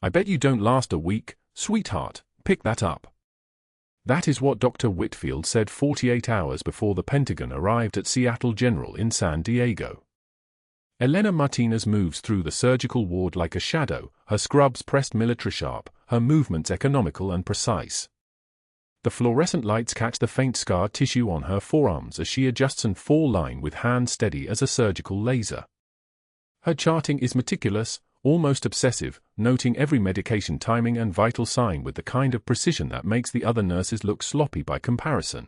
I bet you don't last a week, sweetheart, pick that up. That is what Dr. Whitfield said 48 hours before the Pentagon arrived at Seattle General in San Diego. Elena Martinez moves through the surgical ward like a shadow, her scrubs pressed military sharp, her movements economical and precise. The fluorescent lights catch the faint scar tissue on her forearms as she adjusts and fall line with hands steady as a surgical laser. Her charting is meticulous, almost obsessive, noting every medication timing and vital sign with the kind of precision that makes the other nurses look sloppy by comparison.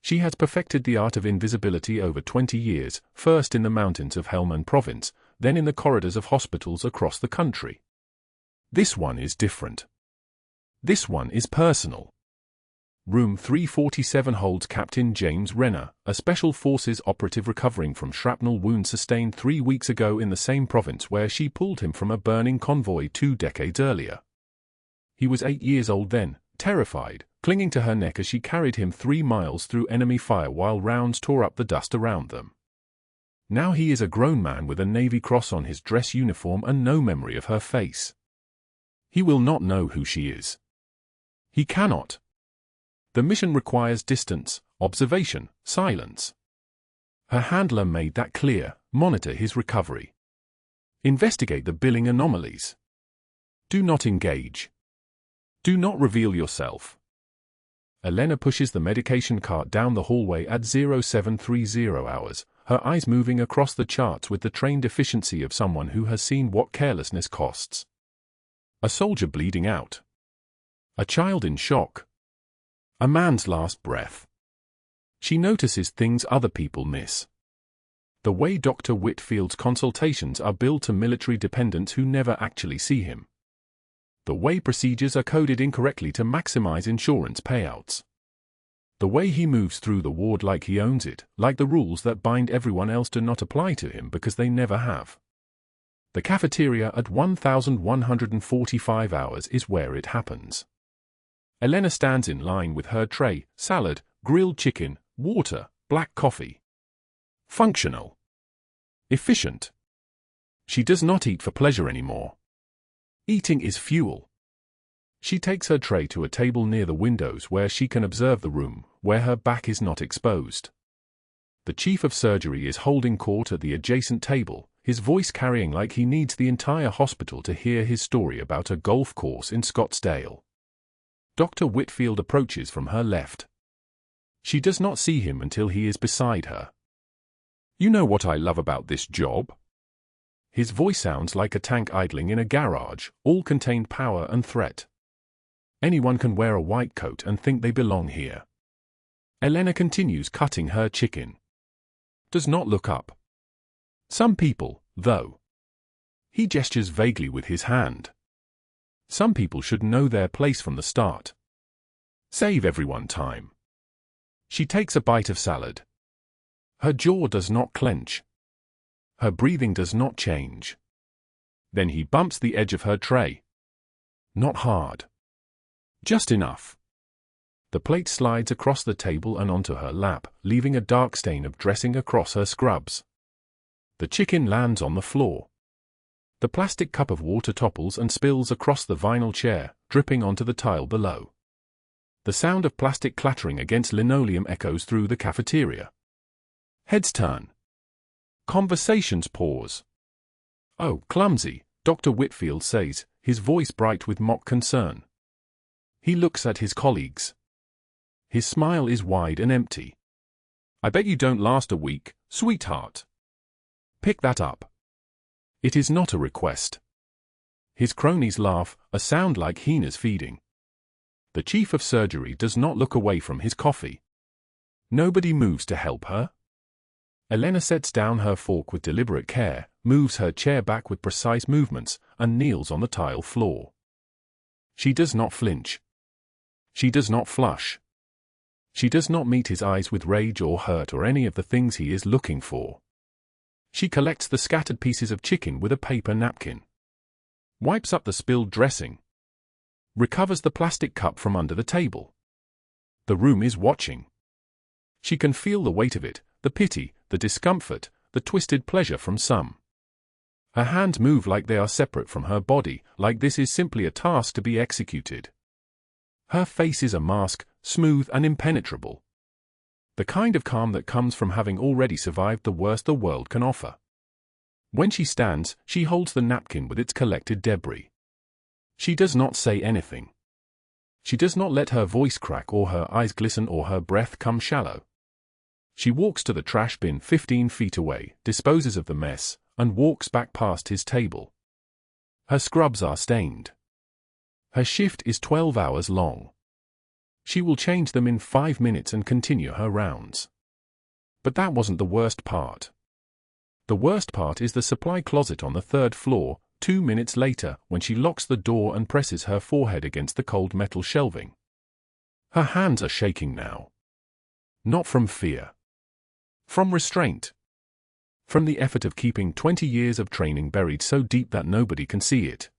She has perfected the art of invisibility over 20 years, first in the mountains of Helmand Province, then in the corridors of hospitals across the country. This one is different. This one is personal. Room 347 holds Captain James Renner, a Special Forces operative recovering from shrapnel wound sustained 3 weeks ago in the same province where she pulled him from a burning convoy 2 decades earlier. He was 8 years old then, terrified, clinging to her neck as she carried him 3 miles through enemy fire while rounds tore up the dust around them. Now he is a grown man with a Navy Cross on his dress uniform and no memory of her face. He will not know who she is. He cannot. The mission requires distance, observation, silence. Her handler made that clear. Monitor his recovery. Investigate the billing anomalies. Do not engage. Do not reveal yourself. Elena pushes the medication cart down the hallway at 0730 hours, her eyes moving across the charts with the trained efficiency of someone who has seen what carelessness costs. A soldier bleeding out. A child in shock. A man's last breath. She notices things other people miss. The way Dr. Whitfield's consultations are billed to military dependents who never actually see him. The way procedures are coded incorrectly to maximize insurance payouts. The way he moves through the ward like he owns it, like the rules that bind everyone else do not apply to him because they never have. The cafeteria at 1145 hours is where it happens. Elena stands in line with her tray, salad, grilled chicken, water, black coffee. Functional. Efficient. She does not eat for pleasure anymore. Eating is fuel. She takes her tray to a table near the windows where she can observe the room, where her back is not exposed. The chief of surgery is holding court at the adjacent table, his voice carrying like he needs the entire hospital to hear his story about a golf course in Scottsdale. Dr. Whitfield approaches from her left. She does not see him until he is beside her. You know what I love about this job? His voice sounds like a tank idling in a garage, all contained power and threat. Anyone can wear a white coat and think they belong here. Elena continues cutting her chicken. Does not look up. Some people, though. He gestures vaguely with his hand. Some people should know their place from the start. Save everyone time. She takes a bite of salad. Her jaw does not clench. Her breathing does not change. Then he bumps the edge of her tray. Not hard. Just enough. The plate slides across the table and onto her lap, leaving a dark stain of dressing across her scrubs. The chicken lands on the floor. The plastic cup of water topples and spills across the vinyl chair, dripping onto the tile below. The sound of plastic clattering against linoleum echoes through the cafeteria. Heads turn. Conversations pause. Oh, clumsy, Dr. Whitfield says, his voice bright with mock concern. He looks at his colleagues. His smile is wide and empty. I bet you don't last a week, sweetheart. Pick that up. It is not a request. His cronies laugh, a sound like hyenas feeding. The chief of surgery does not look away from his coffee. Nobody moves to help her. Elena sets down her fork with deliberate care, moves her chair back with precise movements, and kneels on the tile floor. She does not flinch. She does not flush. She does not meet his eyes with rage or hurt or any of the things he is looking for. She collects the scattered pieces of chicken with a paper napkin. Wipes up the spilled dressing. Recovers the plastic cup from under the table. The room is watching. She can feel the weight of it, the pity, the discomfort, the twisted pleasure from some. Her hands move like they are separate from her body, like this is simply a task to be executed. Her face is a mask, smooth and impenetrable. The kind of calm that comes from having already survived the worst the world can offer. When she stands, she holds the napkin with its collected debris. She does not say anything. She does not let her voice crack or her eyes glisten or her breath come shallow. She walks to the trash bin 15 feet away, disposes of the mess, and walks back past his table. Her scrubs are stained. Her shift is 12 hours long. She will change them in 5 minutes and continue her rounds. But that wasn't the worst part. The worst part is the supply closet on the 3rd floor, 2 minutes later, when she locks the door and presses her forehead against the cold metal shelving. Her hands are shaking now. Not from fear. From restraint. From the effort of keeping 20 years of training buried so deep that nobody can see it.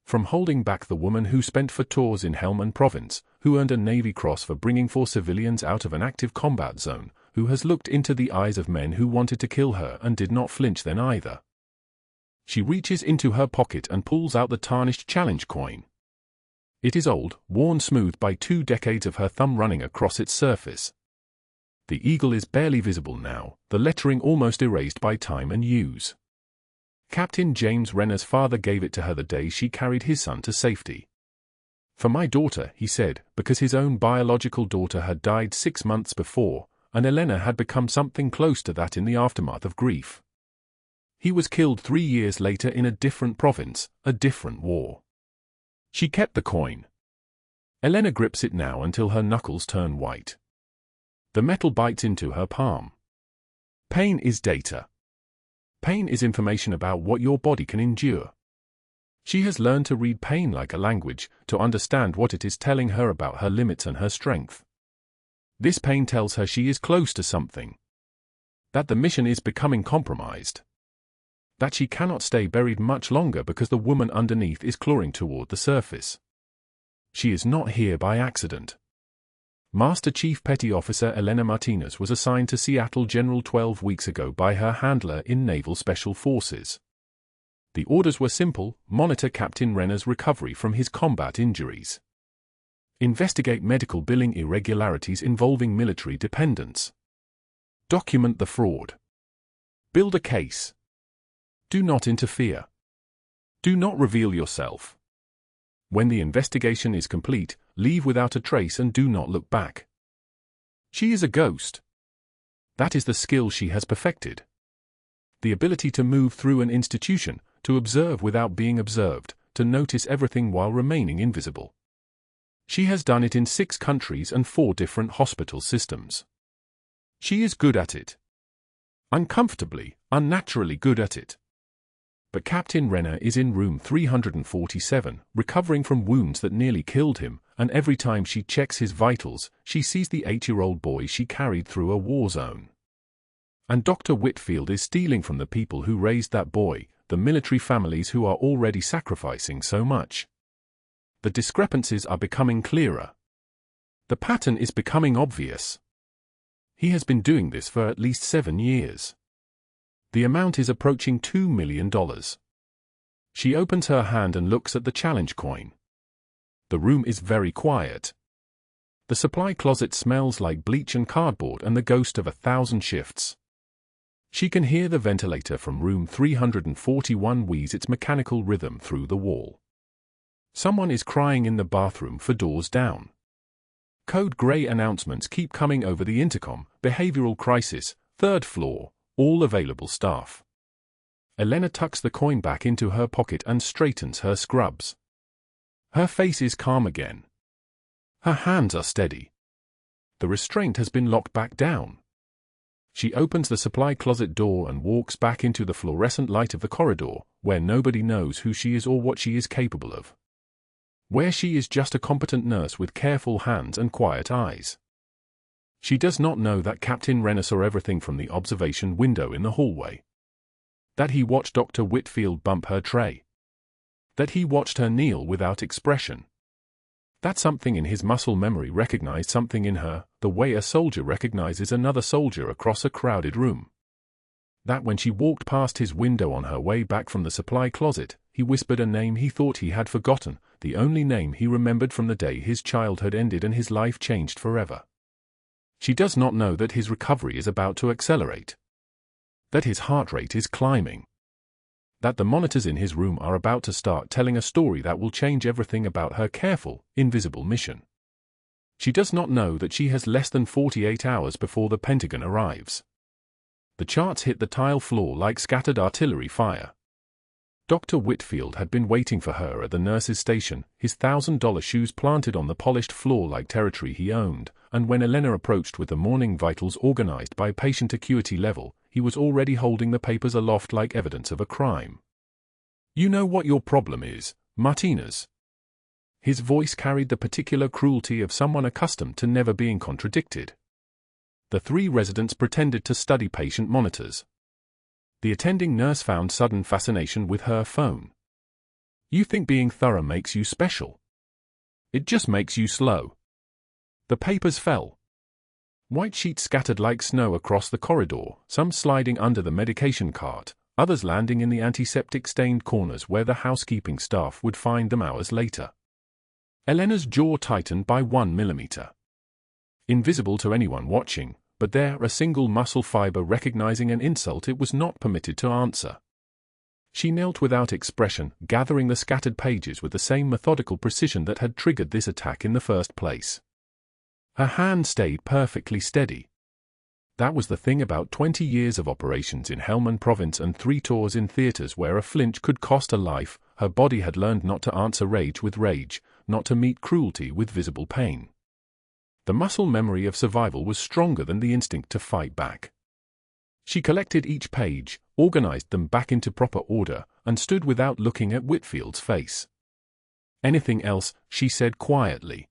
From holding back the woman who spent 4 tours in Helmand Province, who earned a Navy Cross for bringing 4 civilians out of an active combat zone, who has looked into the eyes of men who wanted to kill her and did not flinch then either. She reaches into her pocket and pulls out the tarnished challenge coin. It is old, worn smooth by 2 decades of her thumb running across its surface. The eagle is barely visible now, the lettering almost erased by time and use. Captain James Renner's father gave it to her the day she carried his son to safety. For my daughter, he said, because his own biological daughter had died 6 months before, and Elena had become something close to that in the aftermath of grief. He was killed 3 years later in a different province, a different war. She kept the coin. Elena grips it now until her knuckles turn white. The metal bites into her palm. Pain is data. Pain is information about what your body can endure. She has learned to read pain like a language, to understand what it is telling her about her limits and her strength. This pain tells her she is close to something. That the mission is becoming compromised. That she cannot stay buried much longer because the woman underneath is clawing toward the surface. She is not here by accident. Master Chief Petty Officer Elena Martinez was assigned to Seattle General 12 weeks ago by her handler in Naval Special Forces. The orders were simple: monitor Captain Renner's recovery from his combat injuries. Investigate medical billing irregularities involving military dependents. Document the fraud. Build a case. Do not interfere. Do not reveal yourself. When the investigation is complete, leave without a trace and do not look back. She is a ghost. That is the skill she has perfected. The ability to move through an institution, to observe without being observed, to notice everything while remaining invisible. She has done it in 6 countries and 4 different hospital systems. She is good at it. Uncomfortably, unnaturally good at it. But Captain Renner is in room 347, recovering from wounds that nearly killed him, and every time she checks his vitals, she sees the 8-year-old boy she carried through a war zone. And Dr. Whitfield is stealing from the people who raised that boy, the military families who are already sacrificing so much. The discrepancies are becoming clearer. The pattern is becoming obvious. He has been doing this for at least 7 years. The amount is approaching $2 million. She opens her hand and looks at the challenge coin. The room is very quiet. The supply closet smells like bleach and cardboard and the ghost of 1,000 shifts. She can hear the ventilator from room 341 wheeze its mechanical rhythm through the wall. Someone is crying in the bathroom for doors down. Code gray announcements keep coming over the intercom: behavioral crisis, 3rd floor, all available staff. Elena tucks the coin back into her pocket and straightens her scrubs. Her face is calm again. Her hands are steady. The restraint has been locked back down. She opens the supply closet door and walks back into the fluorescent light of the corridor, where nobody knows who she is or what she is capable of. Where she is just a competent nurse with careful hands and quiet eyes. She does not know that Captain Renner saw everything from the observation window in the hallway. That he watched Dr. Whitfield bump her tray. That he watched her kneel without expression. That something in his muscle memory recognized something in her, the way a soldier recognizes another soldier across a crowded room. That when she walked past his window on her way back from the supply closet, he whispered a name he thought he had forgotten, the only name he remembered from the day his childhood ended and his life changed forever. She does not know that his recovery is about to accelerate. That his heart rate is climbing. That the monitors in his room are about to start telling a story that will change everything about her careful, invisible mission. She does not know that she has less than 48 hours before the Pentagon arrives. The charts hit the tile floor like scattered artillery fire. Dr. Whitfield had been waiting for her at the nurse's station, his $1,000 shoes planted on the polished floor like territory he owned, and when Elena approached with the morning vitals organized by patient acuity level, he was already holding the papers aloft like evidence of a crime. "You know what your problem is, Martinez." His voice carried the particular cruelty of someone accustomed to never being contradicted. The three residents pretended to study patient monitors. The attending nurse found sudden fascination with her phone. "You think being thorough makes you special. It just makes you slow." The papers fell. White sheets scattered like snow across the corridor, some sliding under the medication cart, others landing in the antiseptic-stained corners where the housekeeping staff would find them hours later. Elena's jaw tightened by 1 millimeter. Invisible to anyone watching, but there a single muscle fiber recognizing an insult it was not permitted to answer. She knelt without expression, gathering the scattered pages with the same methodical precision that had triggered this attack in the first place. Her hand stayed perfectly steady. That was the thing about 20 years of operations in Helmand Province and 3 tours in theaters where a flinch could cost a life. Her body had learned not to answer rage with rage, not to meet cruelty with visible pain. The muscle memory of survival was stronger than the instinct to fight back. She collected each page, organized them back into proper order, and stood without looking at Whitfield's face. "Anything else?" she said quietly.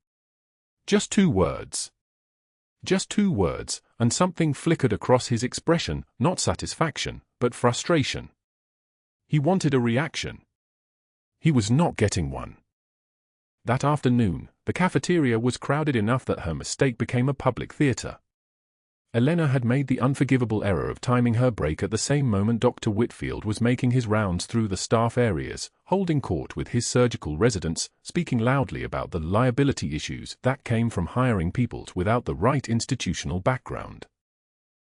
"Just 2 words." Just 2 words, and something flickered across his expression, not satisfaction, but frustration. He wanted a reaction. He was not getting one. That afternoon, the cafeteria was crowded enough that her mistake became a public theater. Elena had made the unforgivable error of timing her break at the same moment Dr. Whitfield was making his rounds through the staff areas, holding court with his surgical residents, speaking loudly about the liability issues that came from hiring people without the right institutional background.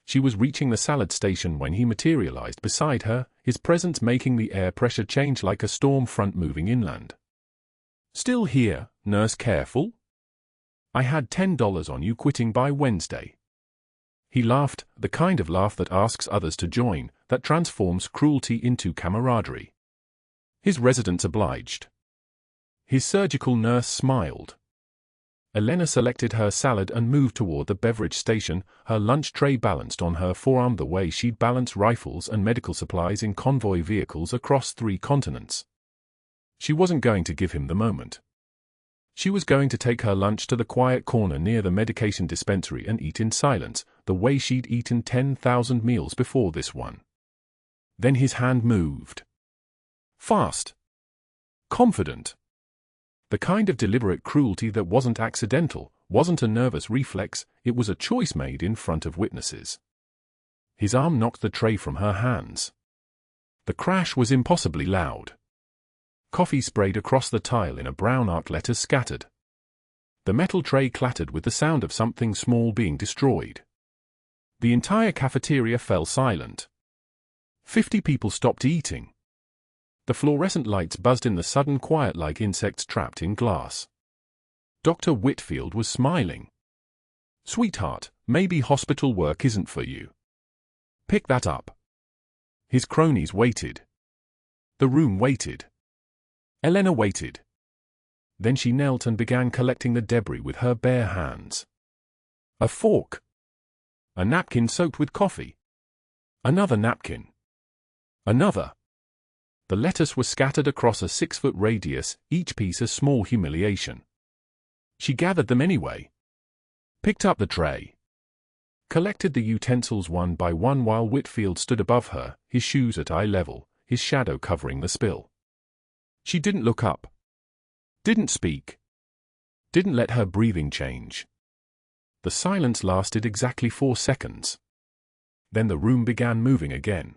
She was reaching the salad station when he materialized beside her, his presence making the air pressure change like a storm front moving inland. "Still here, nurse careful? I had $10 on you quitting by Wednesday." He laughed, the kind of laugh that asks others to join, that transforms cruelty into camaraderie. His residents obliged. His surgical nurse smiled. Elena selected her salad and moved toward the beverage station, her lunch tray balanced on her forearm the way she'd balance rifles and medical supplies in convoy vehicles across 3 continents. She wasn't going to give him the moment. She was going to take her lunch to the quiet corner near the medication dispensary and eat in silence, the way she'd eaten 10,000 meals before this one. Then his hand moved. Fast. Confident. The kind of deliberate cruelty that wasn't accidental, wasn't a nervous reflex, it was a choice made in front of witnesses. His arm knocked the tray from her hands. The crash was impossibly loud. Coffee sprayed across the tile in a brown arc, letters scattered. The metal tray clattered with the sound of something small being destroyed. The entire cafeteria fell silent. 50 people stopped eating. The fluorescent lights buzzed in the sudden quiet like insects trapped in glass. Dr. Whitfield was smiling. "Sweetheart, maybe hospital work isn't for you. Pick that up." His cronies waited. The room waited. Elena waited. Then she knelt and began collecting the debris with her bare hands. A fork. A napkin soaked with coffee. Another napkin. Another. The lettuce was scattered across a 6-foot radius, each piece a small humiliation. She gathered them anyway. Picked up the tray. Collected the utensils one by one while Whitfield stood above her, his shoes at eye level, his shadow covering the spill. She didn't look up. Didn't speak. Didn't let her breathing change. The silence lasted exactly 4 seconds. Then the room began moving again.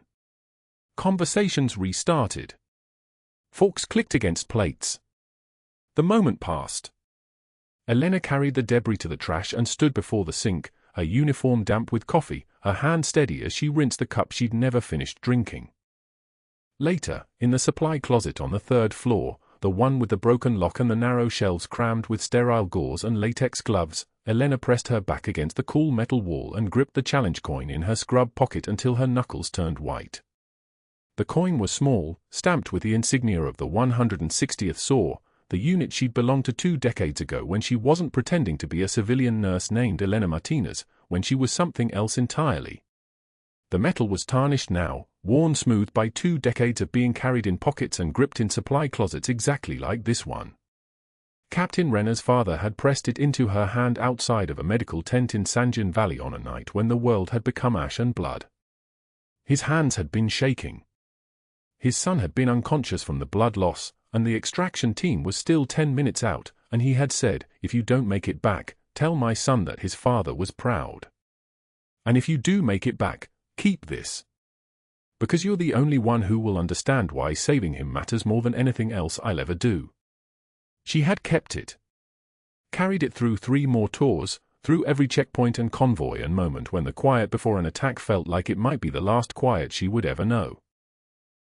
Conversations restarted. Forks clicked against plates. The moment passed. Elena carried the debris to the trash and stood before the sink, her uniform damp with coffee, her hand steady as she rinsed the cup she'd never finished drinking. Later, in the supply closet on the third floor, the one with the broken lock and the narrow shelves crammed with sterile gauze and latex gloves, Elena pressed her back against the cool metal wall and gripped the challenge coin in her scrub pocket until her knuckles turned white. The coin was small, stamped with the insignia of the 160th SAW, the unit she'd belonged to 2 decades ago when she wasn't pretending to be a civilian nurse named Elena Martinez, when she was something else entirely. The metal was tarnished now, worn smooth by 2 decades of being carried in pockets and gripped in supply closets exactly like this one. Captain Renner's father had pressed it into her hand outside of a medical tent in Sanjin Valley on a night when the world had become ash and blood. His hands had been shaking. His son had been unconscious from the blood loss, and the extraction team was still 10 minutes out, and he had said, "If you don't make it back, tell my son that his father was proud. And if you do make it back, keep this. Because you're the only one who will understand why saving him matters more than anything else I'll ever do." She had kept it. Carried it through 3 more tours, through every checkpoint and convoy and moment when the quiet before an attack felt like it might be the last quiet she would ever know.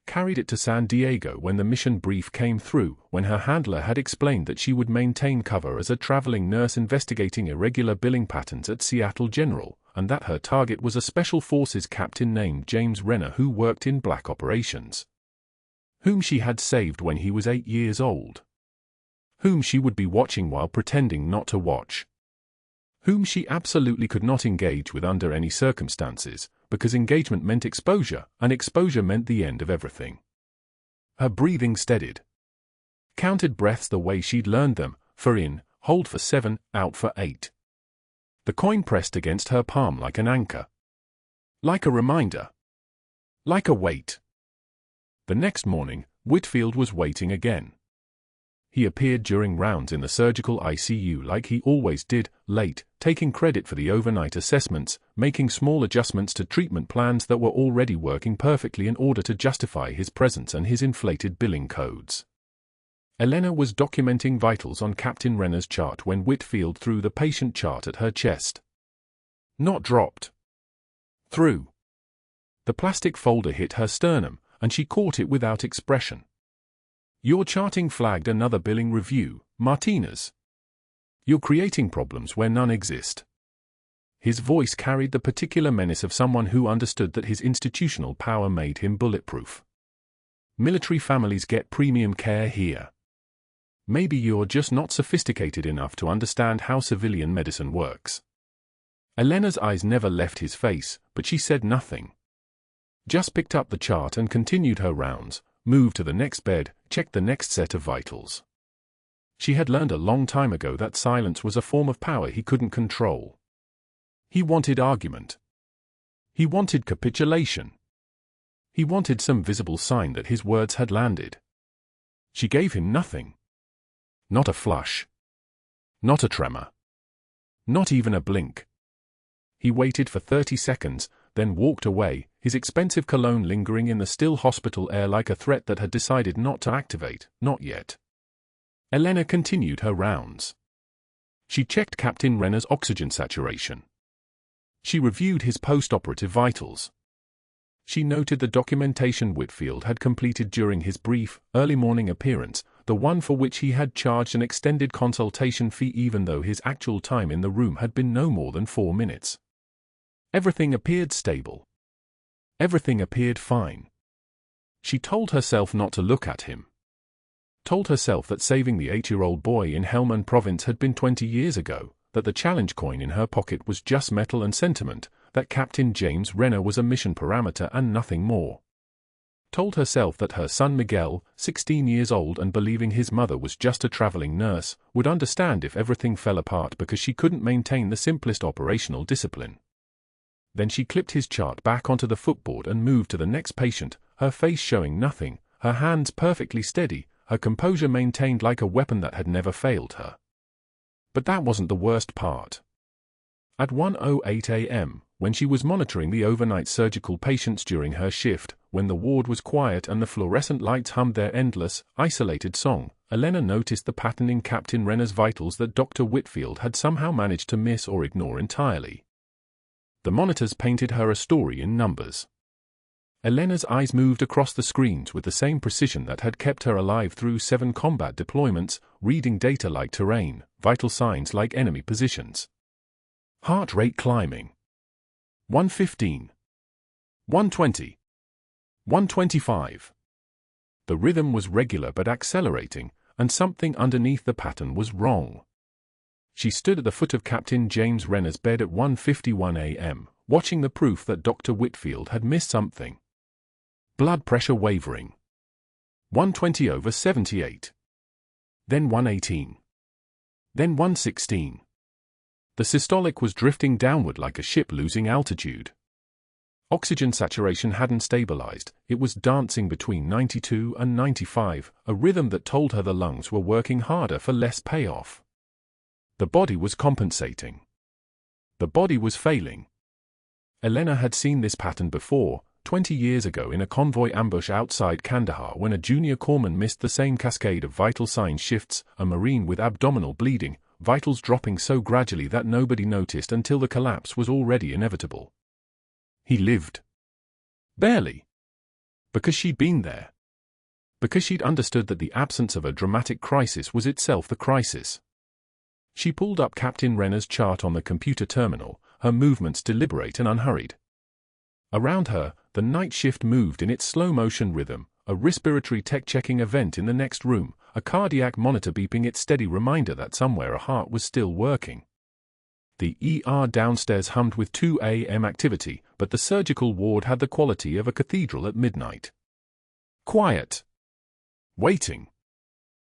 Carried it to San Diego when the mission brief came through, when her handler had explained that she would maintain cover as a traveling nurse investigating irregular billing patterns at Seattle General, and that her target was a Special Forces captain named James Renner who worked in black operations. Whom she had saved when he was 8 years old. Whom she would be watching while pretending not to watch. Whom she absolutely could not engage with under any circumstances, because engagement meant exposure, and exposure meant the end of everything. Her breathing steadied. Counted breaths the way she'd learned them, for in, hold for 7, out for 8. The coin pressed against her palm like an anchor. Like a reminder. Like a weight. The next morning, Whitfield was waiting again. He appeared during rounds in the surgical ICU like he always did, late, taking credit for the overnight assessments, making small adjustments to treatment plans that were already working perfectly in order to justify his presence and his inflated billing codes. Elena was documenting vitals on Captain Renner's chart when Whitfield threw the patient chart at her chest. Not dropped. Through. The plastic folder hit her sternum, and she caught it without expression. "Your charting flagged another billing review, Martinez. You're creating problems where none exist." His voice carried the particular menace of someone who understood that his institutional power made him bulletproof. "Military families get premium care here. Maybe you're just not sophisticated enough to understand how civilian medicine works." Elena's eyes never left his face, but she said nothing. Just picked up the chart and continued her rounds, moved to the next bed, checked the next set of vitals. She had learned a long time ago that silence was a form of power he couldn't control. He wanted argument. He wanted capitulation. He wanted some visible sign that his words had landed. She gave him nothing. Not a flush. Not a tremor. Not even a blink. He waited for 30 seconds, then walked away, his expensive cologne lingering in the still hospital air like a threat that had decided not to activate, not yet. Elena continued her rounds. She checked Captain Renner's oxygen saturation. She reviewed his post-operative vitals. She noted the documentation Whitfield had completed during his brief, early morning appearance, the one for which he had charged an extended consultation fee even though his actual time in the room had been no more than 4 minutes. Everything appeared stable. Everything appeared fine. She told herself not to look at him. Told herself that saving the 8-year-old boy in Helmand province had been 20 years ago, that the challenge coin in her pocket was just metal and sentiment, that Captain James Renner was a mission parameter and nothing more. Told herself that her son Miguel, 16 years old and believing his mother was just a traveling nurse, would understand if everything fell apart because she couldn't maintain the simplest operational discipline. Then she clipped his chart back onto the footboard and moved to the next patient, her face showing nothing, her hands perfectly steady, her composure maintained like a weapon that had never failed her. But that wasn't the worst part. At 1:08 a.m., when she was monitoring the overnight surgical patients during her shift, when the ward was quiet and the fluorescent lights hummed their endless, isolated song, Elena noticed the pattern in Captain Renner's vitals that Dr. Whitfield had somehow managed to miss or ignore entirely. The monitors painted her a story in numbers. Elena's eyes moved across the screens with the same precision that had kept her alive through 7 combat deployments, reading data like terrain, vital signs like enemy positions. Heart rate climbing. 115. 120. 125. The rhythm was regular but accelerating, and something underneath the pattern was wrong. She stood at the foot of Captain James Renner's bed at 1:51 a.m., watching the proof that Dr. Whitfield had missed something. Blood pressure wavering. 120/78. Then 118. Then 116. The systolic was drifting downward like a ship losing altitude. Oxygen saturation hadn't stabilized, it was dancing between 92 and 95, a rhythm that told her the lungs were working harder for less payoff. The body was compensating. The body was failing. Elena had seen this pattern before, 20 years ago in a convoy ambush outside Kandahar when a junior corpsman missed the same cascade of vital sign shifts, a Marine with abdominal bleeding, vitals dropping so gradually that nobody noticed until the collapse was already inevitable. He lived. Barely. Because she'd been there. Because she'd understood that the absence of a dramatic crisis was itself the crisis. She pulled up Captain Renner's chart on the computer terminal, her movements deliberate and unhurried. Around her, the night shift moved in its slow-motion rhythm, a respiratory tech-checking event in the next room, a cardiac monitor beeping its steady reminder that somewhere a heart was still working. The ER downstairs hummed with 2 a.m. activity, but the surgical ward had the quality of a cathedral at midnight. Quiet. Waiting.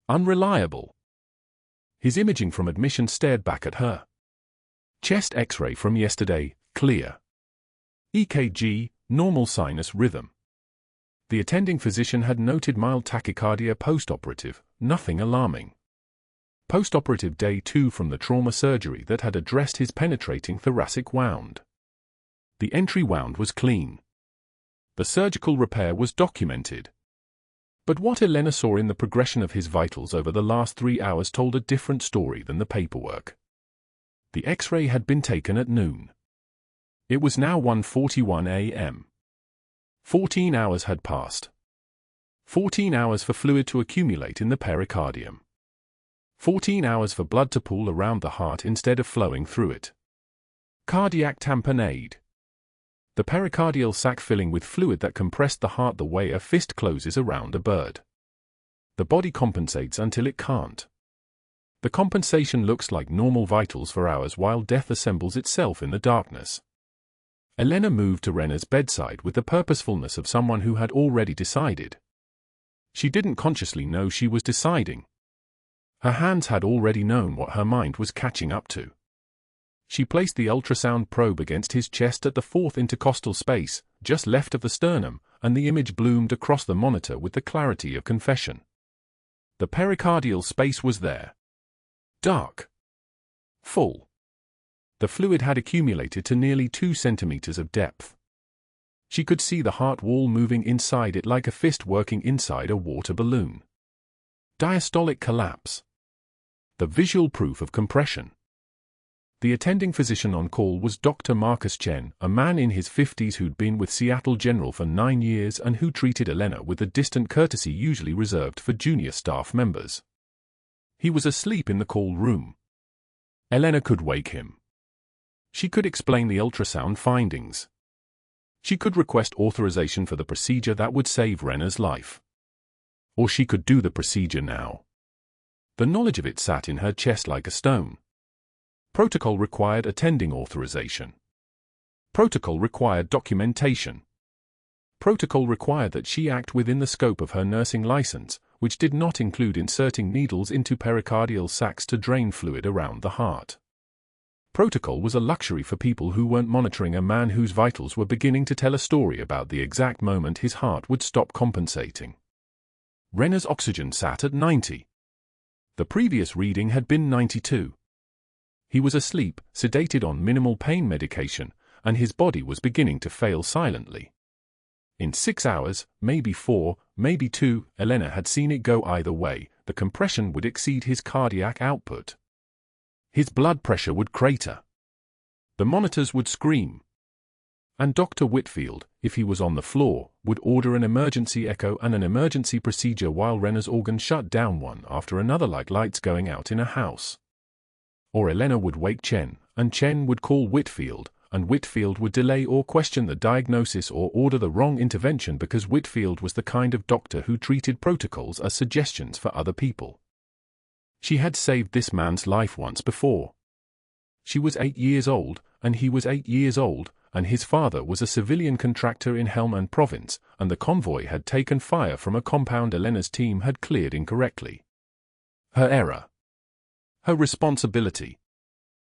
Unreliable. His imaging from admission stared back at her. Chest X-ray from yesterday, clear. EKG, normal sinus rhythm. The attending physician had noted mild tachycardia post-operative, nothing alarming. Post-operative day 2 from the trauma surgery that had addressed his penetrating thoracic wound. The entry wound was clean. The surgical repair was documented. But what Elena saw in the progression of his vitals over the last 3 hours told a different story than the paperwork. The X-ray had been taken at noon. It was now 1:41 a.m. 14 hours had passed. 14 hours for fluid to accumulate in the pericardium. 14 hours for blood to pool around the heart instead of flowing through it. Cardiac tamponade. The pericardial sac filling with fluid that compressed the heart the way a fist closes around a bird. The body compensates until it can't. The compensation looks like normal vitals for hours while death assembles itself in the darkness. Elena moved to Renner's bedside with the purposefulness of someone who had already decided. She didn't consciously know she was deciding. Her hands had already known what her mind was catching up to. She placed the ultrasound probe against his chest at the 4th intercostal space, just left of the sternum, and the image bloomed across the monitor with the clarity of confession. The pericardial space was there. Dark. Full. The fluid had accumulated to nearly 2 centimeters of depth. She could see the heart wall moving inside it like a fist working inside a water balloon. Diastolic collapse. The visual proof of compression. The attending physician on call was Dr. Marcus Chen, a man in his 50s who'd been with Seattle General for 9 years and who treated Elena with the distant courtesy usually reserved for junior staff members. He was asleep in the call room. Elena could wake him. She could explain the ultrasound findings. She could request authorization for the procedure that would save Renner's life. Or she could do the procedure now. The knowledge of it sat in her chest like a stone. Protocol required attending authorization. Protocol required documentation. Protocol required that she act within the scope of her nursing license, which did not include inserting needles into pericardial sacs to drain fluid around the heart. Protocol was a luxury for people who weren't monitoring a man whose vitals were beginning to tell a story about the exact moment his heart would stop compensating. Renner's oxygen sat at 90. The previous reading had been 92. He was asleep, sedated on minimal pain medication, and his body was beginning to fail silently. In 6 hours, maybe 4, maybe 2, Elena had seen it go either way. The compression would exceed his cardiac output. His blood pressure would crater. The monitors would scream. And Dr. Whitfield, if he was on the floor, would order an emergency echo and an emergency procedure while Rena's organs shut down one after another like lights going out in a house. Or Elena would wake Chen, and Chen would call Whitfield, and Whitfield would delay or question the diagnosis or order the wrong intervention because Whitfield was the kind of doctor who treated protocols as suggestions for other people. She had saved this man's life once before. She was 8 years old, and he was 8 years old, and his father was a civilian contractor in Helmand province, and the convoy had taken fire from a compound Elena's team had cleared incorrectly. Her error. Her responsibility.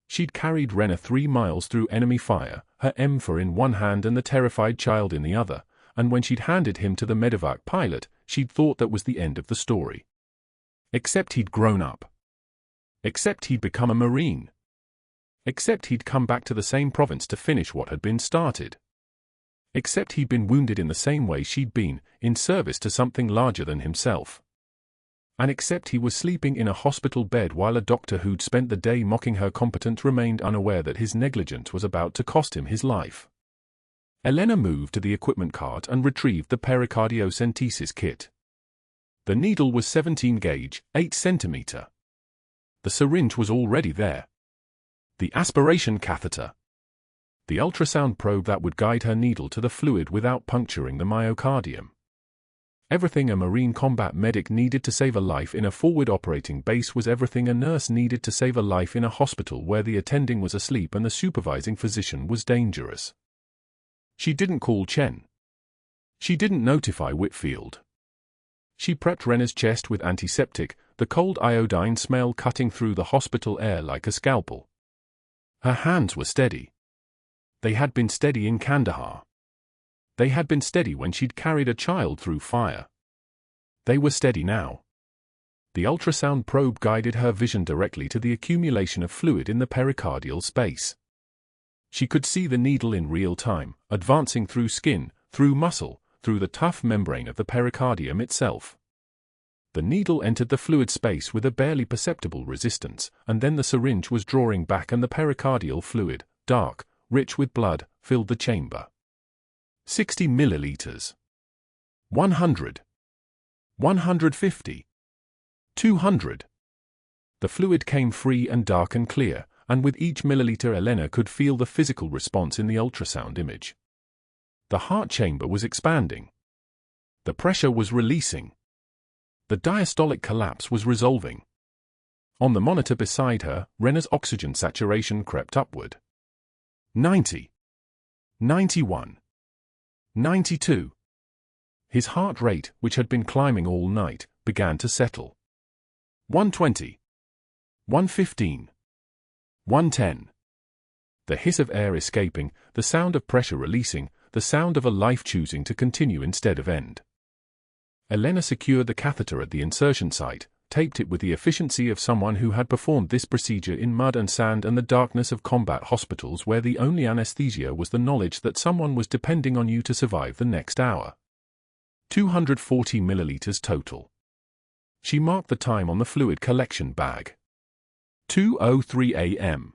She'd carried Rena 3 miles through enemy fire, her M4 in one hand and the terrified child in the other, and when she'd handed him to the medevac pilot, she'd thought that was the end of the story. Except he'd grown up. Except he'd become a Marine. Except he'd come back to the same province to finish what had been started. Except he'd been wounded in the same way she'd been, in service to something larger than himself. And except he was sleeping in a hospital bed while a doctor who'd spent the day mocking her competence remained unaware that his negligence was about to cost him his life. Elena moved to the equipment cart and retrieved the pericardiocentesis kit. The needle was 17 gauge, 8 centimeter. The syringe was already there. The aspiration catheter. The ultrasound probe that would guide her needle to the fluid without puncturing the myocardium. Everything a Marine combat medic needed to save a life in a forward operating base was everything a nurse needed to save a life in a hospital where the attending was asleep and the supervising physician was dangerous. She didn't call Chen. She didn't notify Whitfield. She prepped Rena's chest with antiseptic, the cold iodine smell cutting through the hospital air like a scalpel. Her hands were steady. They had been steady in Kandahar. They had been steady when she'd carried a child through fire. They were steady now. The ultrasound probe guided her vision directly to the accumulation of fluid in the pericardial space. She could see the needle in real time, advancing through skin, through muscle, through the tough membrane of the pericardium itself. The needle entered the fluid space with a barely perceptible resistance, and then the syringe was drawing back and the pericardial fluid, dark, rich with blood, filled the chamber. 60 milliliters. 100. 150. 200. The fluid came free and dark and clear, and with each milliliter Elena could feel the physical response in the ultrasound image. The heart chamber was expanding. The pressure was releasing. The diastolic collapse was resolving. On the monitor beside her, Rena's oxygen saturation crept upward. 90. 91. 92. His heart rate, which had been climbing all night, began to settle. 120. 115. 110. The hiss of air escaping, the sound of pressure releasing, the sound of a life choosing to continue instead of end. Elena secured the catheter at the insertion site, taped it with the efficiency of someone who had performed this procedure in mud and sand and the darkness of combat hospitals where the only anesthesia was the knowledge that someone was depending on you to survive the next hour. 240 milliliters total. She marked the time on the fluid collection bag. 2:03 a.m.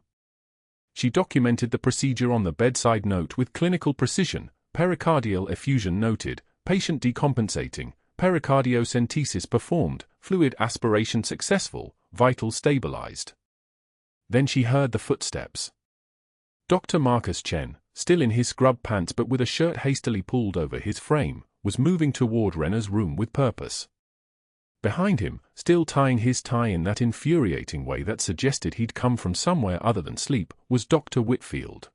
She documented the procedure on the bedside note with clinical precision, pericardial effusion noted, patient decompensating, pericardiocentesis performed, fluid aspiration successful, vitals stabilized. Then she heard the footsteps. Dr. Marcus Chen, still in his scrub pants but with a shirt hastily pulled over his frame, was moving toward Rena's room with purpose. Behind him, still tying his tie in that infuriating way that suggested he'd come from somewhere other than sleep, was Dr. Whitfield.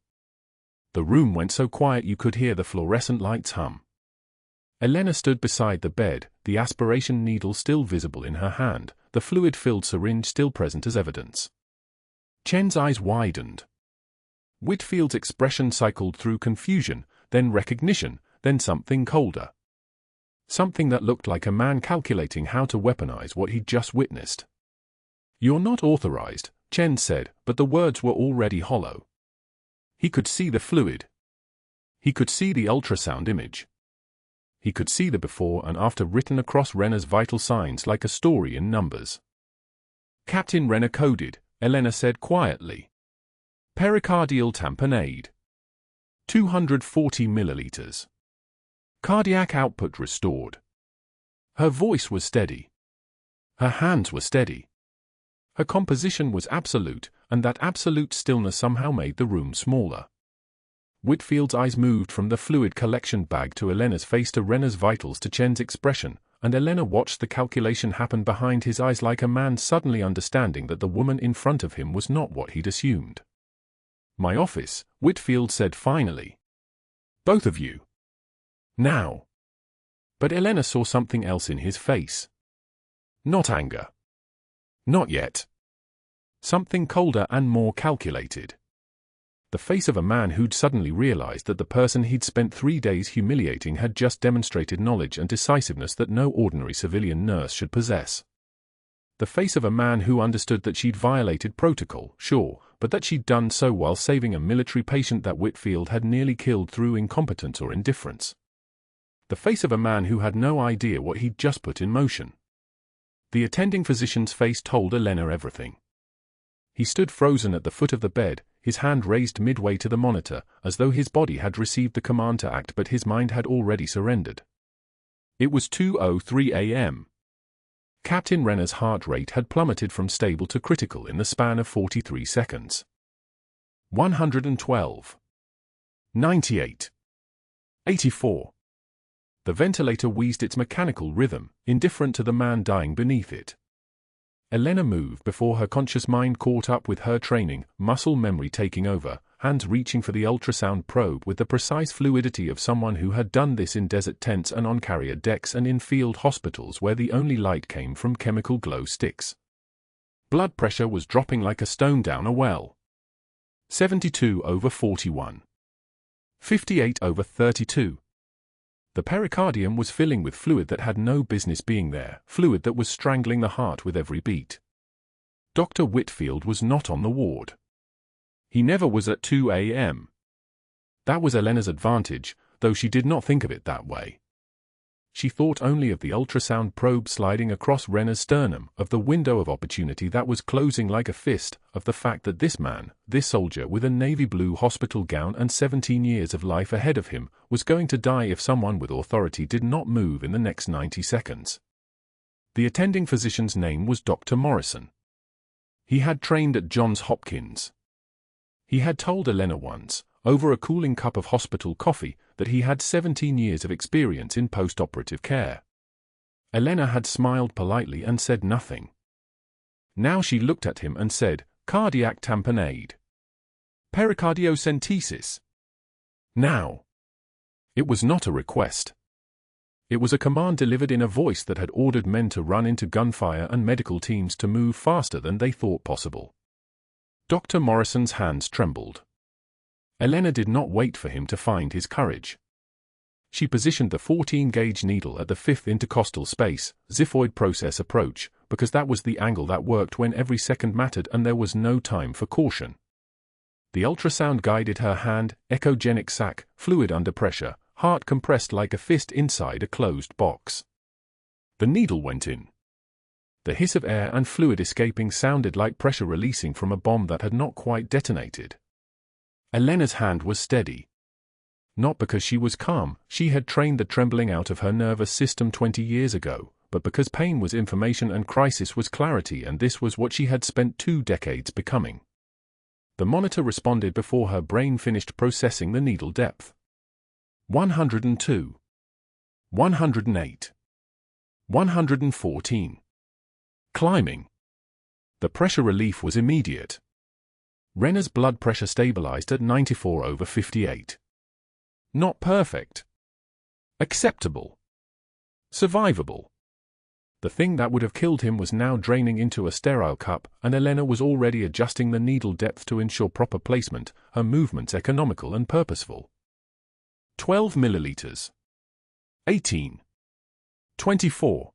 The room went so quiet you could hear the fluorescent lights hum. Elena stood beside the bed, the aspiration needle still visible in her hand, the fluid-filled syringe still present as evidence. Chen's eyes widened. Whitfield's expression cycled through confusion, then recognition, then something colder. Something that looked like a man calculating how to weaponize what he'd just witnessed. "You're not authorized," Chen said, but the words were already hollow. He could see the fluid. He could see the ultrasound image. He could see the before and after written across Rena's vital signs like a story in numbers. Captain Rena coded, Elena said quietly. Pericardial tamponade. 240 milliliters. Cardiac output restored. Her voice was steady. Her hands were steady. Her composition was absolute, and that absolute stillness somehow made the room smaller. Whitfield's eyes moved from the fluid collection bag to Elena's face to Rena's vitals to Chen's expression, and Elena watched the calculation happen behind his eyes like a man suddenly understanding that the woman in front of him was not what he'd assumed. My office, Whitfield said finally. Both of you. Now. But Elena saw something else in his face. Not anger. Not yet. Something colder and more calculated. The face of a man who'd suddenly realized that the person he'd spent 3 days humiliating had just demonstrated knowledge and decisiveness that no ordinary civilian nurse should possess. The face of a man who understood that she'd violated protocol, sure, but that she'd done so while saving a military patient that Whitfield had nearly killed through incompetence or indifference. The face of a man who had no idea what he'd just put in motion. The attending physician's face told Elena everything. He stood frozen at the foot of the bed, his hand raised midway to the monitor, as though his body had received the command to act but his mind had already surrendered. It was 2:03 a.m. Captain Rena's heart rate had plummeted from stable to critical in the span of 43 seconds. 112. 98. 84. The ventilator wheezed its mechanical rhythm, indifferent to the man dying beneath it. Elena moved before her conscious mind caught up with her training, muscle memory taking over, hands reaching for the ultrasound probe with the precise fluidity of someone who had done this in desert tents and on carrier decks and in field hospitals where the only light came from chemical glow sticks. Blood pressure was dropping like a stone down a well. 72/41. 58/32. The pericardium was filling with fluid that had no business being there, fluid that was strangling the heart with every beat. Dr. Whitfield was not on the ward. He never was at 2 a.m. That was Elena's advantage, though she did not think of it that way. She thought only of the ultrasound probe sliding across Rena's sternum, of the window of opportunity that was closing like a fist, of the fact that this man, this soldier with a navy blue hospital gown and 17 years of life ahead of him, was going to die if someone with authority did not move in the next 90 seconds. The attending physician's name was Dr. Morrison. He had trained at Johns Hopkins. He had told Elena once, over a cooling cup of hospital coffee, that he had 17 years of experience in post-operative care. Elena had smiled politely and said nothing. Now she looked at him and said, cardiac tamponade. Pericardiocentesis. Now. It was not a request. It was a command delivered in a voice that had ordered men to run into gunfire and medical teams to move faster than they thought possible. Dr. Morrison's hands trembled. Elena did not wait for him to find his courage. She positioned the 14-gauge needle at the 5th intercostal space, xiphoid process approach, because that was the angle that worked when every second mattered and there was no time for caution. The ultrasound guided her hand, echogenic sac, fluid under pressure, heart compressed like a fist inside a closed box. The needle went in. The hiss of air and fluid escaping sounded like pressure releasing from a bomb that had not quite detonated. Elena's hand was steady. Not because she was calm, she had trained the trembling out of her nervous system 20 years ago, but because pain was information and crisis was clarity, and this was what she had spent 2 decades becoming. The monitor responded before her brain finished processing the needle depth. 102. 108. 114. Climbing. The pressure relief was immediate. Rena's blood pressure stabilized at 94/58. Not perfect. Acceptable. Survivable. The thing that would have killed him was now draining into a sterile cup, and Elena was already adjusting the needle depth to ensure proper placement, her movements economical and purposeful. 12 milliliters. 18. 24.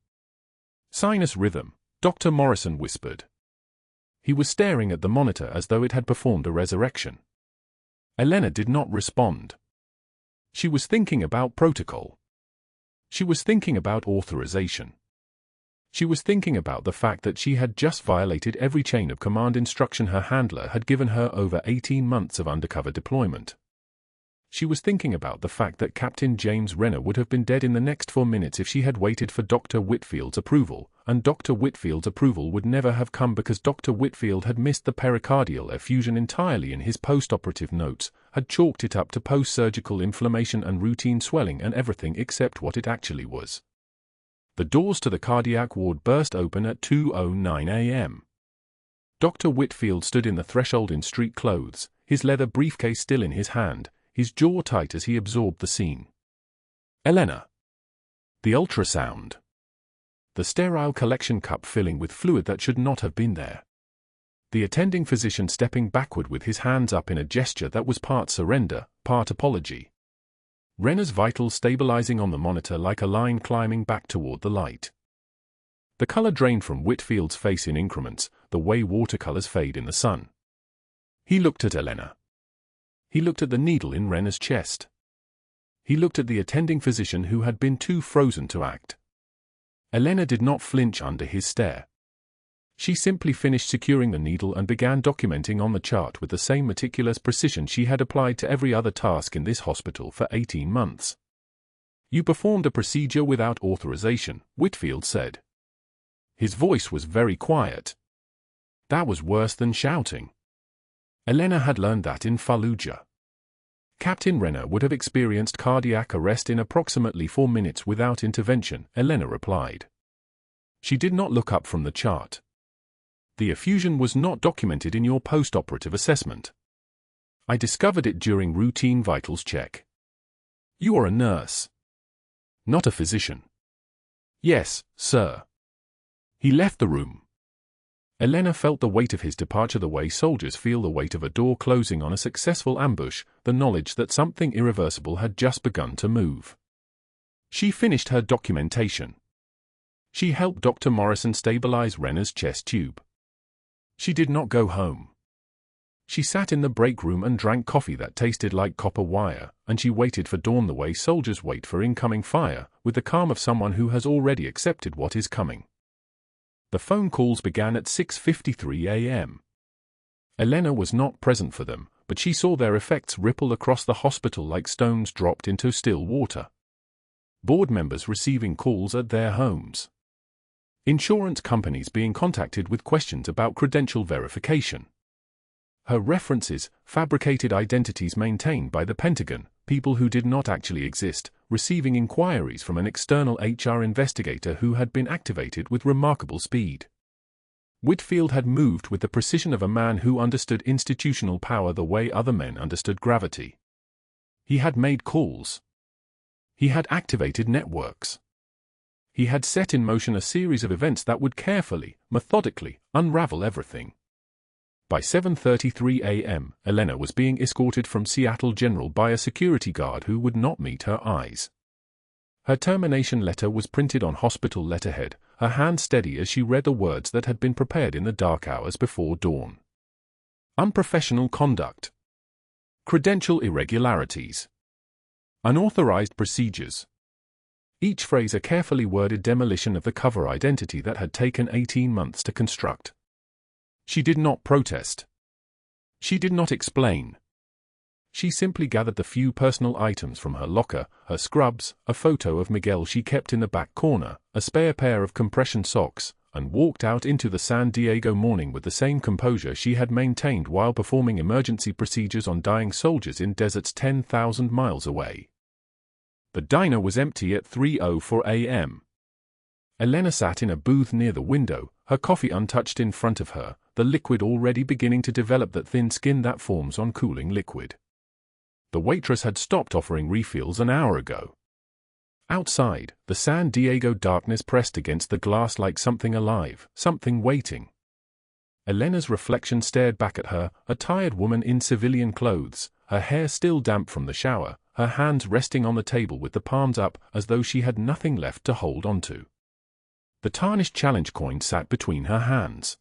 Sinus rhythm, Dr. Morrison whispered. He was staring at the monitor as though it had performed a resurrection. Elena did not respond. She was thinking about protocol. She was thinking about authorization. She was thinking about the fact that she had just violated every chain of command instruction her handler had given her over 18 months of undercover deployment. She was thinking about the fact that Captain James Renner would have been dead in the next 4 minutes if she had waited for Dr. Whitfield's approval, and Dr. Whitfield's approval would never have come because Dr. Whitfield had missed the pericardial effusion entirely in his post-operative notes, had chalked it up to post-surgical inflammation and routine swelling and everything except what it actually was. The doors to the cardiac ward burst open at 2:09 a.m. Dr. Whitfield stood in the threshold in street clothes, his leather briefcase still in his hand, his jaw tight as he absorbed the scene. Elena. The ultrasound. The sterile collection cup filling with fluid that should not have been there. The attending physician stepping backward with his hands up in a gesture that was part surrender, part apology. Renner's vitals stabilizing on the monitor like a line climbing back toward the light. The color drained from Whitfield's face in increments, the way watercolors fade in the sun. He looked at Elena. He looked at the needle in Renner's chest. He looked at the attending physician who had been too frozen to act. Elena did not flinch under his stare. She simply finished securing the needle and began documenting on the chart with the same meticulous precision she had applied to every other task in this hospital for 18 months. "You performed a procedure without authorization," Whitfield said. His voice was very quiet. That was worse than shouting. Elena had learned that in Fallujah. Captain Renner would have experienced cardiac arrest in approximately 4 minutes without intervention, Elena replied. She did not look up from the chart. The effusion was not documented in your post-operative assessment. I discovered it during routine vitals check. You are a nurse. Not a physician. Yes, sir. He left the room. Elena felt the weight of his departure the way soldiers feel the weight of a door closing on a successful ambush, the knowledge that something irreversible had just begun to move. She finished her documentation. She helped Dr. Morrison stabilize Renner's chest tube. She did not go home. She sat in the break room and drank coffee that tasted like copper wire, and she waited for dawn the way soldiers wait for incoming fire, with the calm of someone who has already accepted what is coming. The phone calls began at 6:53 a.m. Elena was not present for them, but she saw their effects ripple across the hospital like stones dropped into still water. Board members receiving calls at their homes. Insurance companies being contacted with questions about credential verification. Her references, fabricated identities maintained by the Pentagon, people who did not actually exist, receiving inquiries from an external HR investigator who had been activated with remarkable speed. Whitfield had moved with the precision of a man who understood institutional power the way other men understood gravity. He had made calls. He had activated networks. He had set in motion a series of events that would carefully, methodically, unravel everything. By 7:33 a.m., Elena was being escorted from Seattle General by a security guard who would not meet her eyes. Her termination letter was printed on hospital letterhead, her hand steady as she read the words that had been prepared in the dark hours before dawn. Unprofessional conduct. Credential irregularities. Unauthorized procedures. Each phrase a carefully worded demolition of the cover identity that had taken 18 months to construct. She did not protest. She did not explain. She simply gathered the few personal items from her locker, her scrubs, a photo of Miguel she kept in the back corner, a spare pair of compression socks, and walked out into the San Diego morning with the same composure she had maintained while performing emergency procedures on dying soldiers in deserts 10,000 miles away. The diner was empty at 3:04 a.m. Elena sat in a booth near the window, her coffee untouched in front of her, the liquid already beginning to develop that thin skin that forms on cooling liquid. The waitress had stopped offering refills an hour ago. Outside, the San Diego darkness pressed against the glass like something alive, something waiting. Elena's reflection stared back at her, a tired woman in civilian clothes, her hair still damp from the shower, her hands resting on the table with the palms up as though she had nothing left to hold onto. The tarnished challenge coin sat between her hands.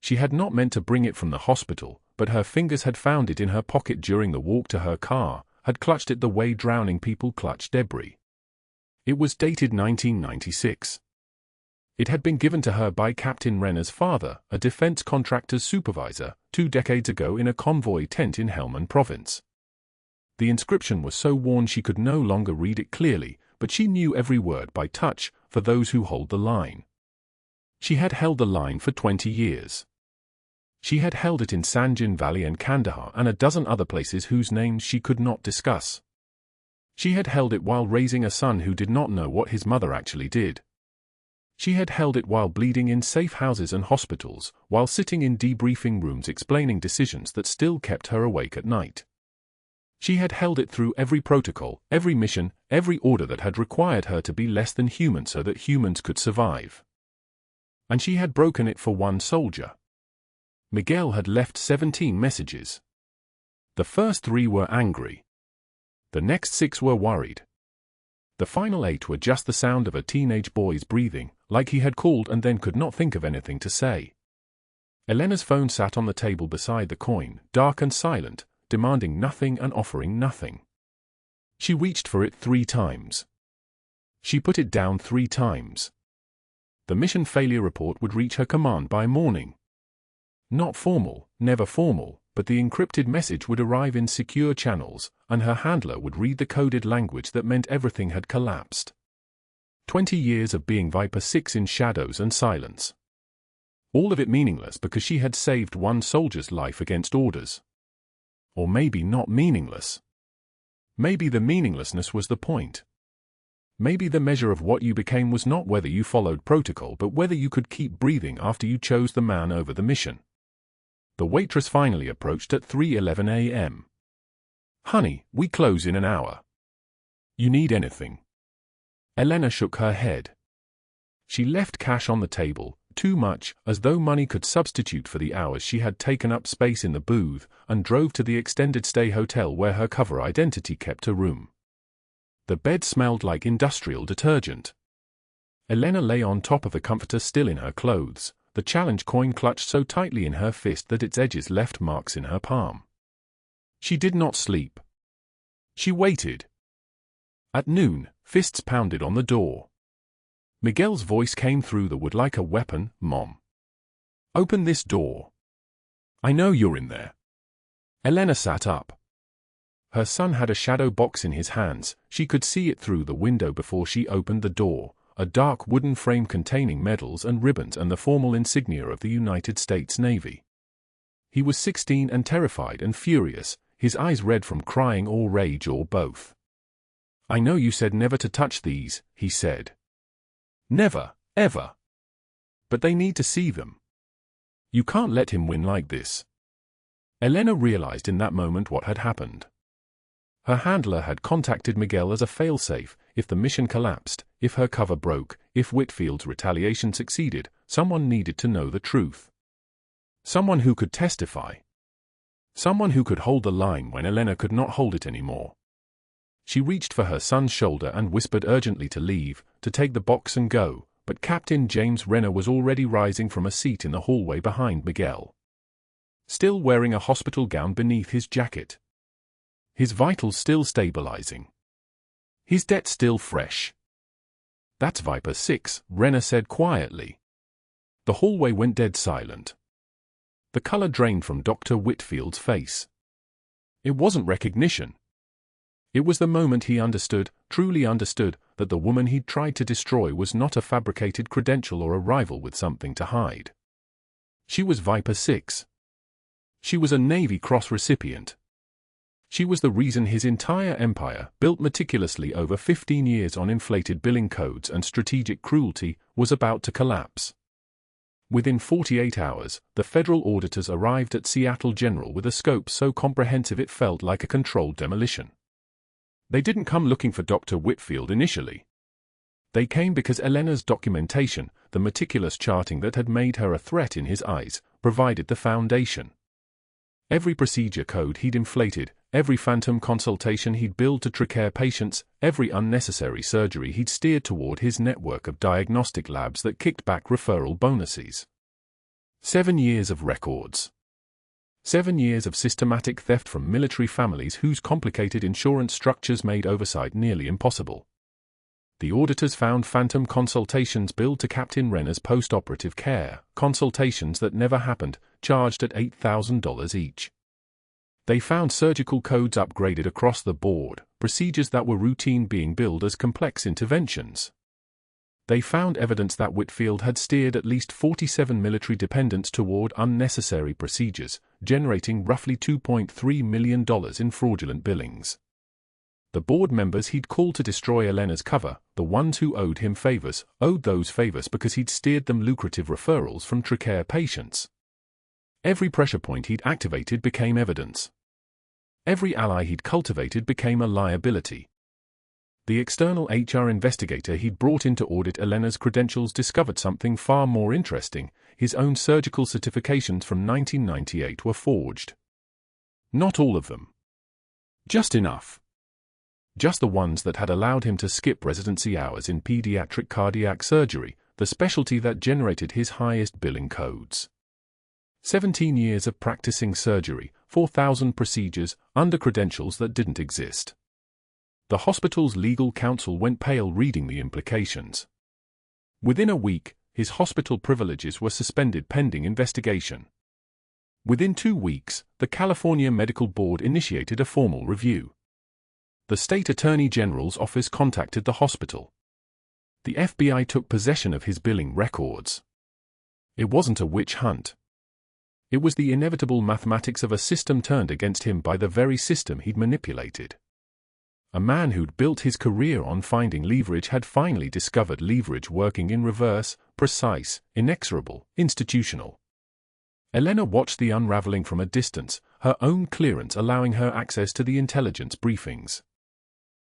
She had not meant to bring it from the hospital, but her fingers had found it in her pocket during the walk to her car, had clutched it the way drowning people clutch debris. It was dated 1996. It had been given to her by Captain Renner's father, a defense contractor's supervisor, 2 decades ago in a convoy tent in Helmand Province. The inscription was so worn she could no longer read it clearly, but she knew every word by touch, for those who hold the line. She had held the line for 20 years. She had held it in Sanjan Valley and Kandahar and a dozen other places whose names she could not discuss. She had held it while raising a son who did not know what his mother actually did. She had held it while bleeding in safe houses and hospitals, while sitting in debriefing rooms explaining decisions that still kept her awake at night. She had held it through every protocol, every mission, every order that had required her to be less than human so that humans could survive. And she had broken it for one soldier. Miguel had left 17 messages. The first 3 were angry. The next 6 were worried. The final 8 were just the sound of a teenage boy's breathing, like he had called and then could not think of anything to say. Elena's phone sat on the table beside the coin, dark and silent, demanding nothing and offering nothing. She reached for it 3 times. She put it down 3 times. The mission failure report would reach her command by morning. Not formal, never formal, but the encrypted message would arrive in secure channels, and her handler would read the coded language that meant everything had collapsed. 20 years of being Viper 6 in shadows and silence. All of it meaningless because she had saved one soldier's life against orders. Or maybe not meaningless. Maybe the meaninglessness was the point. Maybe the measure of what you became was not whether you followed protocol but whether you could keep breathing after you chose the man over the mission. The waitress finally approached at 3:11 a.m. "Honey, we close in an hour. You need anything?" Elena shook her head. She left cash on the table, too much, as though money could substitute for the hours she had taken up space in the booth, and drove to the extended stay hotel where her cover identity kept a room. The bed smelled like industrial detergent. Elena lay on top of the comforter still in her clothes, the challenge coin clutched so tightly in her fist that its edges left marks in her palm. She did not sleep. She waited. At noon, fists pounded on the door. Miguel's voice came through the wood like a weapon. "Mom. Open this door. I know you're in there." Elena sat up. Her son had a shadow box in his hands. She could see it through the window before she opened the door, a dark wooden frame containing medals and ribbons and the formal insignia of the United States Navy. He was 16 and terrified and furious, his eyes red from crying or rage or both. "I know you said never to touch these," he said. "Never, ever. But they need to see them. You can't let him win like this." Elena realized in that moment what had happened. Her handler had contacted Miguel as a failsafe. If the mission collapsed, if her cover broke, if Whitfield's retaliation succeeded, someone needed to know the truth. Someone who could testify. Someone who could hold the line when Elena could not hold it anymore. She reached for her son's shoulder and whispered urgently to leave, to take the box and go, but Captain James Renner was already rising from a seat in the hallway behind Miguel. Still wearing a hospital gown beneath his jacket. His vitals still stabilizing. His debt still fresh. "That's Viper 6, Renner said quietly. The hallway went dead silent. The color drained from Dr. Whitfield's face. It wasn't recognition. It was the moment he understood, truly understood, that the woman he'd tried to destroy was not a fabricated credential or a rival with something to hide. She was Viper 6. She was a Navy Cross recipient. She was the reason his entire empire, built meticulously over 15 years on inflated billing codes and strategic cruelty, was about to collapse. Within 48 hours, the federal auditors arrived at Seattle General with a scope so comprehensive it felt like a controlled demolition. They didn't come looking for Dr. Whitfield initially. They came because Elena's documentation, the meticulous charting that had made her a threat in his eyes, provided the foundation. Every procedure code he'd inflated, every phantom consultation he'd billed to tricare patients, every unnecessary surgery he'd steered toward his network of diagnostic labs that kicked back referral bonuses. 7 years of records. 7 years of systematic theft from military families whose complicated insurance structures made oversight nearly impossible. The auditors found phantom consultations billed to Captain Renner's post-operative care, consultations that never happened, charged at $8,000 each. They found surgical codes upgraded across the board, procedures that were routine being billed as complex interventions. They found evidence that Whitfield had steered at least 47 military dependents toward unnecessary procedures, generating roughly $2.3 million in fraudulent billings. The board members he'd called to destroy Elena's cover, the ones who owed him favors, owed those favors because he'd steered them lucrative referrals from Tricare patients. Every pressure point he'd activated became evidence. Every ally he'd cultivated became a liability. The external HR investigator he'd brought in to audit Elena's credentials discovered something far more interesting. His own surgical certifications from 1998 were forged. Not all of them. Just enough. Just the ones that had allowed him to skip residency hours in pediatric cardiac surgery, the specialty that generated his highest billing codes. 17 years of practicing surgery, 4,000 procedures, under credentials that didn't exist. The hospital's legal counsel went pale reading the implications. Within a week, his hospital privileges were suspended pending investigation. Within 2 weeks, the California Medical Board initiated a formal review. The state attorney general's office contacted the hospital. The FBI took possession of his billing records. It wasn't a witch hunt. It was the inevitable mathematics of a system turned against him by the very system he'd manipulated. A man who'd built his career on finding leverage had finally discovered leverage working in reverse, precise, inexorable, institutional. Elena watched the unraveling from a distance, her own clearance allowing her access to the intelligence briefings.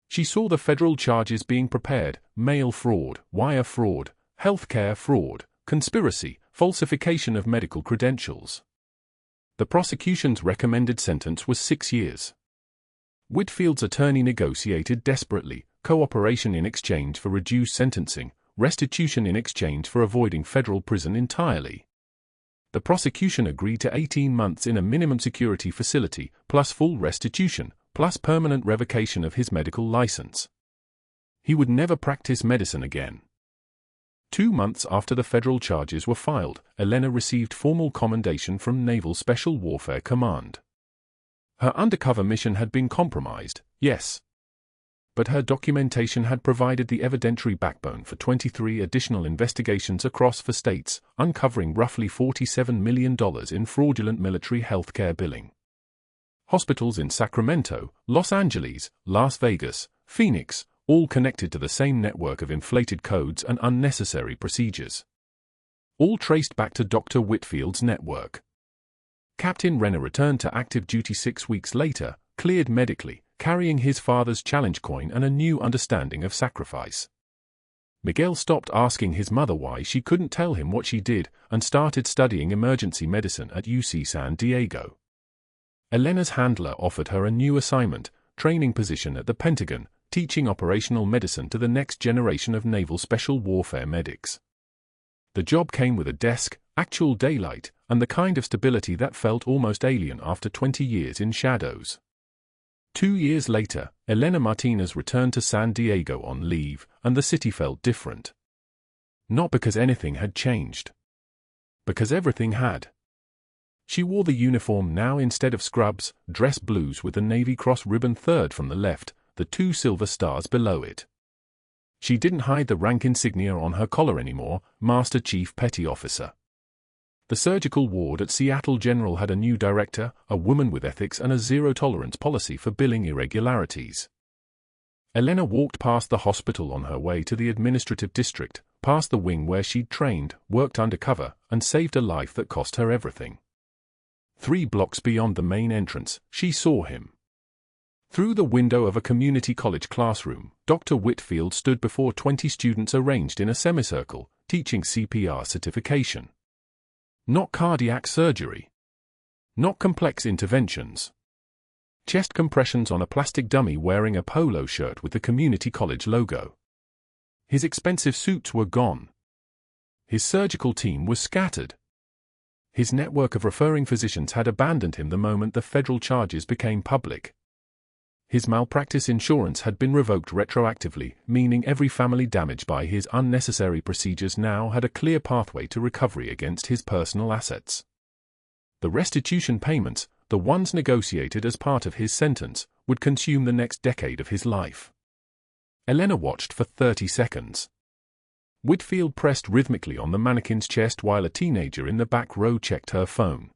She saw the federal charges being prepared: mail fraud, wire fraud, healthcare fraud, conspiracy, falsification of medical credentials. The prosecution's recommended sentence was 6 years. Whitfield's attorney negotiated desperately: cooperation in exchange for reduced sentencing, restitution in exchange for avoiding federal prison entirely. The prosecution agreed to 18 months in a minimum security facility, plus full restitution, plus permanent revocation of his medical license. He would never practice medicine again. 2 months after the federal charges were filed, Elena received formal commendation from Naval Special Warfare Command. Her undercover mission had been compromised, yes. But her documentation had provided the evidentiary backbone for 23 additional investigations across 4 states, uncovering roughly $47 million in fraudulent military healthcare billing. Hospitals in Sacramento, Los Angeles, Las Vegas, Phoenix, all connected to the same network of inflated codes and unnecessary procedures. All traced back to Dr. Whitfield's network. Captain Renner returned to active duty 6 weeks later, cleared medically, carrying his father's challenge coin and a new understanding of sacrifice. Miguel stopped asking his mother why she couldn't tell him what she did and started studying emergency medicine at UC San Diego. Elena's handler offered her a new assignment, training position at the Pentagon, teaching operational medicine to the next generation of naval special warfare medics. The job came with a desk, actual daylight, and the kind of stability that felt almost alien after 20 years in shadows. 2 years later, Elena Martinez returned to San Diego on leave, and the city felt different. Not because anything had changed. Because everything had. She wore the uniform now instead of scrubs, dress blues with the Navy Cross ribbon third from the left, the 2 silver stars below it. She didn't hide the rank insignia on her collar anymore, Master Chief Petty Officer. The surgical ward at Seattle General had a new director, a woman with ethics and a zero-tolerance policy for billing irregularities. Elena walked past the hospital on her way to the administrative district, past the wing where she'd trained, worked undercover, and saved a life that cost her everything. 3 blocks beyond the main entrance, she saw him. Through the window of a community college classroom, Dr. Whitfield stood before 20 students arranged in a semicircle, teaching CPR certification. Not cardiac surgery. Not complex interventions. Chest compressions on a plastic dummy wearing a polo shirt with the community college logo. His expensive suits were gone. His surgical team was scattered. His network of referring physicians had abandoned him the moment the federal charges became public. His malpractice insurance had been revoked retroactively, meaning every family damaged by his unnecessary procedures now had a clear pathway to recovery against his personal assets. The restitution payments, the ones negotiated as part of his sentence, would consume the next decade of his life. Elena watched for 30 seconds. Whitfield pressed rhythmically on the mannequin's chest while a teenager in the back row checked her phone.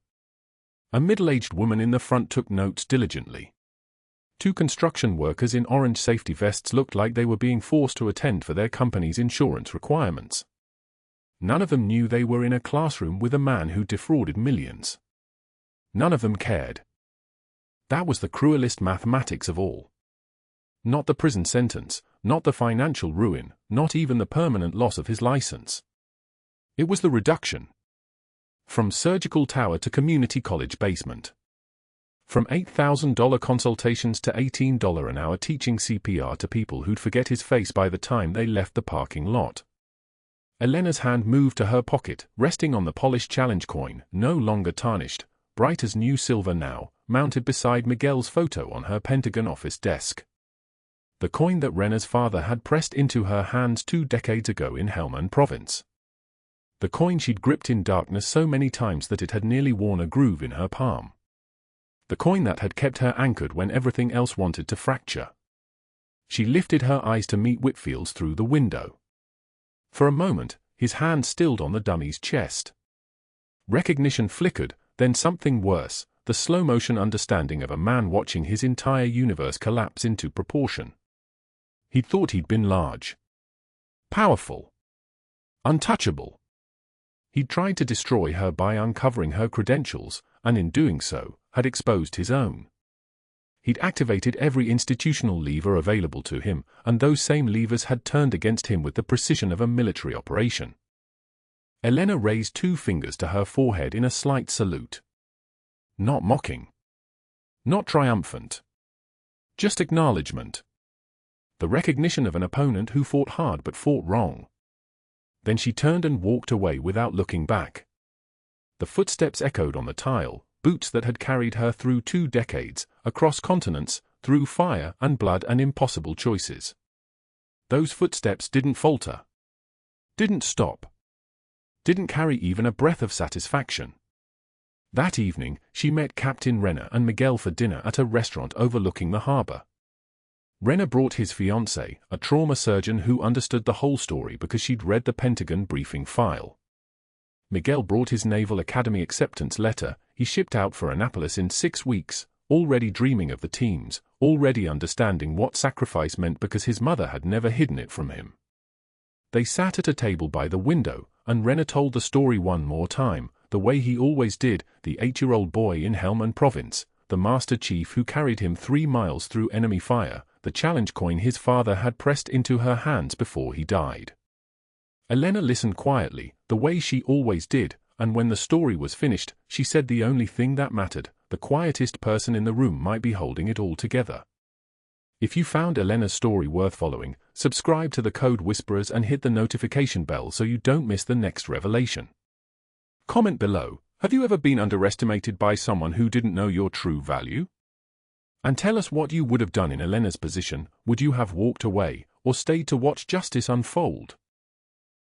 A middle-aged woman in the front took notes diligently. Two construction workers in orange safety vests looked like they were being forced to attend for their company's insurance requirements. None of them knew they were in a classroom with a man who defrauded millions. None of them cared. That was the cruelest mathematics of all. Not the prison sentence, not the financial ruin, not even the permanent loss of his license. It was the reduction. From surgical tower to community college basement. From $8,000 consultations to $18 an hour teaching CPR to people who'd forget his face by the time they left the parking lot. Elena's hand moved to her pocket, resting on the polished challenge coin, no longer tarnished, bright as new silver now, mounted beside Miguel's photo on her Pentagon office desk. The coin that Rena's father had pressed into her hands 2 decades ago in Helmand Province. The coin she'd gripped in darkness so many times that it had nearly worn a groove in her palm. The coin that had kept her anchored when everything else wanted to fracture. She lifted her eyes to meet Whitfield's through the window. For a moment, his hand stilled on the dummy's chest. Recognition flickered, then something worse, the slow-motion understanding of a man watching his entire universe collapse into proportion. He'd thought he'd been large, powerful, untouchable. He'd tried to destroy her by uncovering her credentials, and in doing so, had exposed his own. He'd activated every institutional lever available to him, and those same levers had turned against him with the precision of a military operation. Elena raised 2 fingers to her forehead in a slight salute. Not mocking. Not triumphant. Just acknowledgement. The recognition of an opponent who fought hard but fought wrong. Then she turned and walked away without looking back. The footsteps echoed on the tile, boots that had carried her through 2 decades, across continents, through fire and blood and impossible choices. Those footsteps didn't falter. Didn't stop. Didn't carry even a breath of satisfaction. That evening, she met Captain Rena and Miguel for dinner at a restaurant overlooking the harbor. Rena brought his fiancée, a trauma surgeon who understood the whole story because she'd read the Pentagon briefing file. Miguel brought his Naval Academy acceptance letter. He shipped out for Annapolis in 6 weeks, already dreaming of the teams, already understanding what sacrifice meant because his mother had never hidden it from him. They sat at a table by the window, and Rena told the story one more time, the way he always did, the 8-year-old boy in Helmand Province, the Master Chief who carried him 3 miles through enemy fire, the challenge coin his father had pressed into her hands before he died. Elena listened quietly, the way she always did, and when the story was finished, she said the only thing that mattered, the quietest person in the room might be holding it all together. If you found Elena's story worth following, subscribe to the Code Whisperers and hit the notification bell so you don't miss the next revelation. Comment below, have you ever been underestimated by someone who didn't know your true value? And tell us what you would have done in Elena's position. Would you have walked away, or stayed to watch justice unfold?